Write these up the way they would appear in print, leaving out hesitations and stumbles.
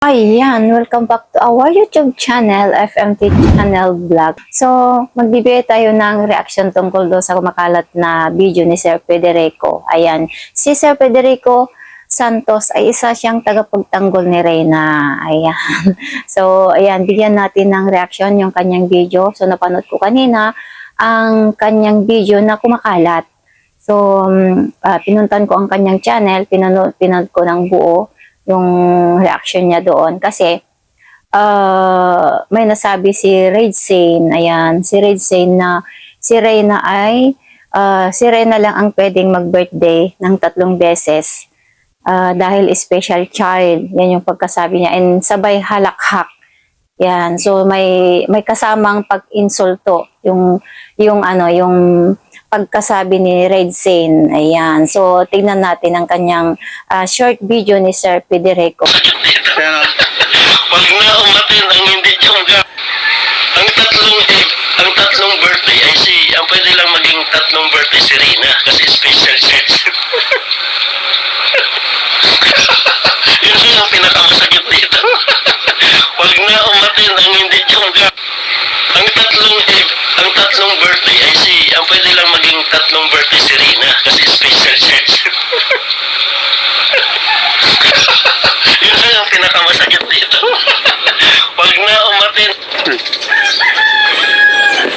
Ayan, welcome back to our YouTube channel, FMT Channel Vlog. So, magbibigay tayo ng reaction tungkol doon sa kumakalat na video ni Sir Federico. Ayan, si Sir Federico Santos ay isa siyang tagapagtanggol ni Reyna. Ayan. So, ayan, bigyan natin ng reaction yung kanyang video. So, napanood ko kanina ang kanyang video na kumakalat. So, pinuntan ko ang kanyang channel, pinanood ko ng buo yung reaction niya doon kasi may nasabi si Red Sane, ayan, si Red Sane na si Reyna ay si Reyna lang ang pwedeng mag-birthday ng 3 beses dahil special child, yan yung pagkasabi niya, and sabay halakhak. Yan, so may kasamang pag-insulto yung pagkasabi ni Red Sane. Ayan. So, tignan natin ang kanyang short video ni Sir Federico. Pag na umatin ang hindi tiyongga, ang tatlong birthday ay ang pwede lang maging 3 birthday si Rina kasi special church. Yun siya ang pinakamasakit dito. Pag na umatin ang hindi tiyongga, ang tatlong birthday ay ang pwede lang maging 3 birthday si Rina kasi special church. Yun siya ang pinakamasakit dito. Pag na umatin.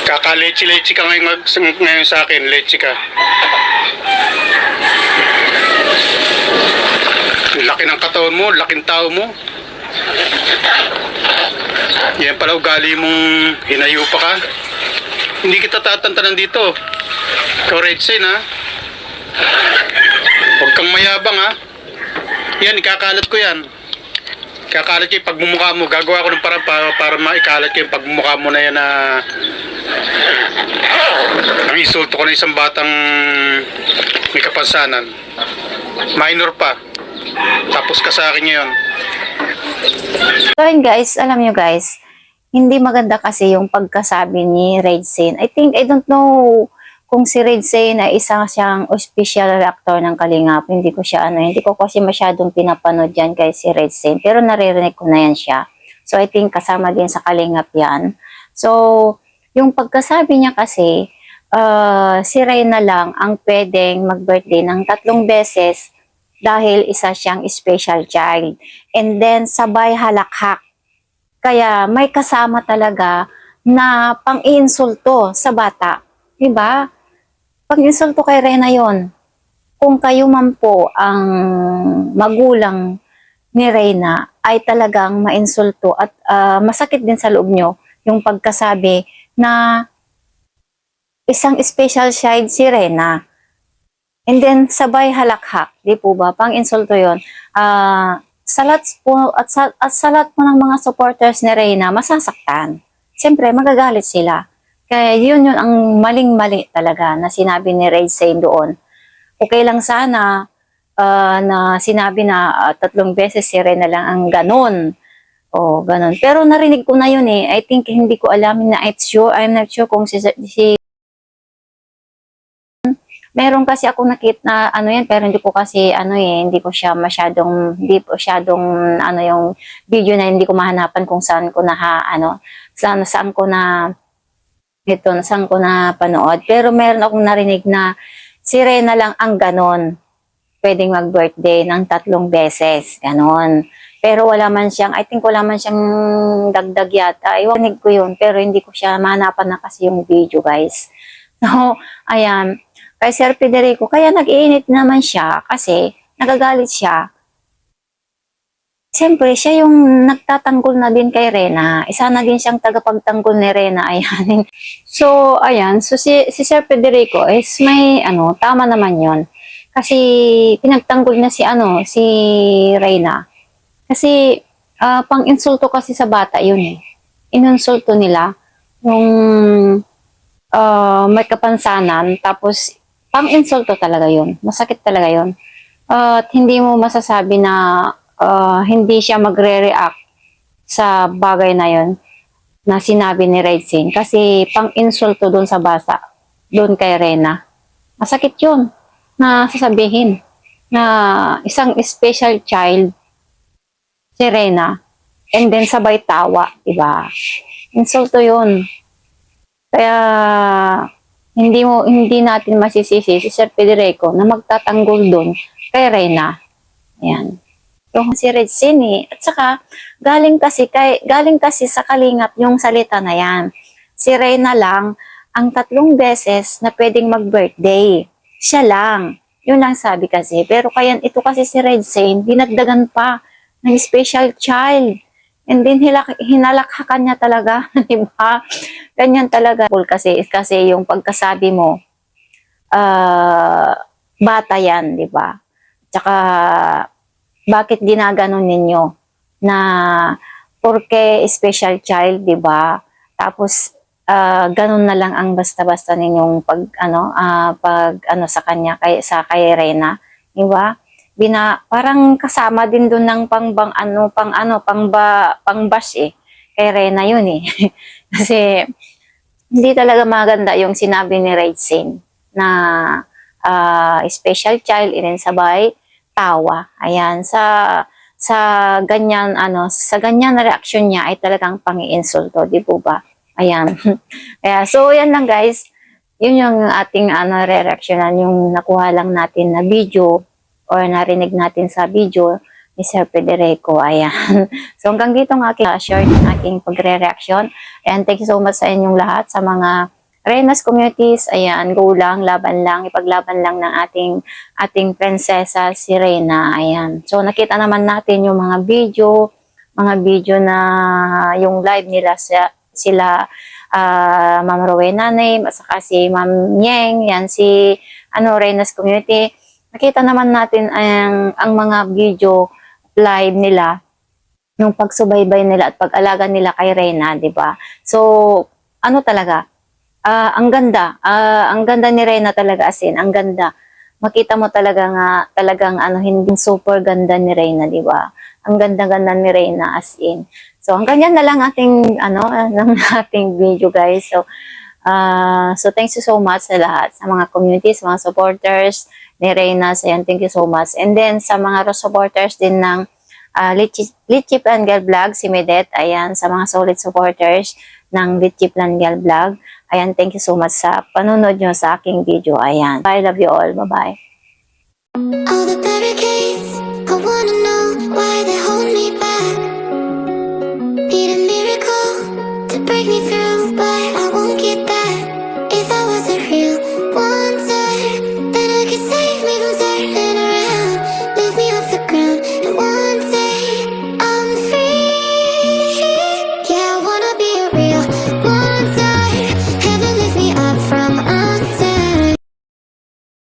Kaka-lechi-lechi ka ngayon sa akin, lechi ka. Laki ng katawan mo, laking tao mo. Yan pala ugali mong hinayo pa ka. Hindi kita tatantanan dito. Ikaw, Red Sane, ha? Huwag kang mayabang, ha? Yan, ikakalat ko yan. Kakalat ko yung pagmumukha mo. Gagawa ko ng para maikalat ko yung pagmumukha mo na yan na ang insulto ko na isang batang may kapansanan. Minor pa. Tapos ka sa akin ngayon. So, yun guys, alam nyo guys, hindi maganda kasi yung pagkasabi ni Red Sane. I don't know kung si Red Sane ay isa siyang official actor ng Kalingap. Hindi ko kasi masyadong pinapanood yan kay si Red Sane. Pero naririnig ko na yan siya. So, I think kasama din sa Kalingap yan. So, yung pagkasabi niya kasi, si Reyna lang ang pwedeng mag-birthday ng 3 beses dahil isa siyang special child. And then, sabay halakhak. Kaya may kasama talaga na pang-iinsulto sa bata. Diba? Pang-insulto kay Reyna yon. Kung kayo man po ang magulang ni Reyna, ay talagang mainsulto at masakit din sa loob nyo yung pagkasabi na isang special child si Reyna. And then, sabay halakhak. Di po ba? Pang-insulto yun. Sa lahat po ng mga supporters ni Reyna, masasaktan. Siyempre, magagalit sila. Kaya yun ang maling-mali talaga na sinabi ni Red Sane doon. Okay lang sana na sinabi na 3 beses si Reyna lang ang ganon. O, ganon. Pero narinig ko na yun eh. I think hindi ko alam na I'm not sure kung si meron kasi ako nakita na yan, pero hindi ko kasi hindi ko siya masyadong yung video na hindi ko mahanapan kung saan ko saan ko na panood. Pero meron akong narinig na si Reyna lang ang ganon pwedeng mag-birthday ng 3 beses, ganon. Pero wala man siyang dagdag yata. Iwanig ko yun, pero hindi ko siya mahanapan na kasi yung video, guys. So, ayan. Kay Sir Federico, kaya nag-iinit naman siya kasi nagagalit siya. Siyempre, siya yung nagtatanggol na din kay Reyna. Isa na din siyang tagapagtanggol ni Reyna. Ayan. So, ayan. So, si Sir Federico is may, tama naman yon. Kasi, pinagtanggol na si Reyna. Kasi, pang-insulto kasi sa bata yun eh. Inunsulto nila yung may kapansanan, tapos, pang-insulto talaga yun. Masakit talaga yun. At hindi mo masasabi na hindi siya magre-react sa bagay na yun na sinabi ni Red Sane. Kasi pang-insulto doon sa bata, doon kay Reyna. Masakit yun na sasabihin na isang special child si Reyna And then sabay tawa, diba? Insulto yun. Kaya hindi natin masisisi si Sir Federico na magtatanggol doon kay Reyna. Ayan. So, si Red Sin at saka galing kasi sa Kalingap yung salita na yan. Si Reyna lang ang 3 beses na pwedeng mag-birthday. Siya lang. Yun lang sabi kasi. Pero kaya ito kasi si Red Sin, dinagdagan pa ng special child. And then hinalakhakan niya talaga, di ba? Ganyan talaga. Kasi yung pagkasabi mo, bata yan, di ba? Tsaka, bakit ginaganon ninyo na porke special child, di ba? Tapos, ganun na lang ang basta-basta ninyong pag sa kanya, kay Reyna, di ba? Parang kasama din doon ng pangbash kay Reyna yun kasi hindi talaga maganda yung sinabi ni Raisin na special child and sabay tawa. Ayan, sa ganyan sa ganyan na reaksyon niya ay talagang pang-iinsulto, di po ba? Ayan. Kaya so yan lang guys. Yun yung ating re-reactionan, yung nakuha lang natin na video or narinig natin sa video ni Sir Federico. Ayan. So hanggang dito ang aking short, aking pagre-reaction. Ayan, thank you so much sa inyong lahat, sa mga Reyna's communities. Ayan, go lang, laban lang, ipaglaban lang ng ating prinsesa si Reyna. Ayan. So nakita naman natin yung mga video na yung live nila sila Ma'am Rowena Name at saka si Ma'am Nyeng, yan si Reyna's community. Nakita naman natin ang mga video live nila, yung pagsubaybay nila at pag-alaga nila kay Reyna, di ba? So, talaga, ang ganda ni Reyna talaga, as in, ang ganda. Makita mo talaga nga, talagang hindi super ganda ni Reyna, di ba? Ang ganda-ganda ni Reyna, as in. So, hanggang yan na lang ating, ating video, guys. So, thanks you so much sa lahat, sa mga communities, mga supporters ni Reyna. Ayan, thank you so much. And then, sa mga supporters din ng Litchi Plan Girl Vlog, si Medet, ayan, sa mga solid supporters ng Litchi Plan Girl Vlog, ayan, thank you so much sa panunod nyo sa aking video. Ayan, I love you all. Bye-bye. All the barricades, I wanna know why they hold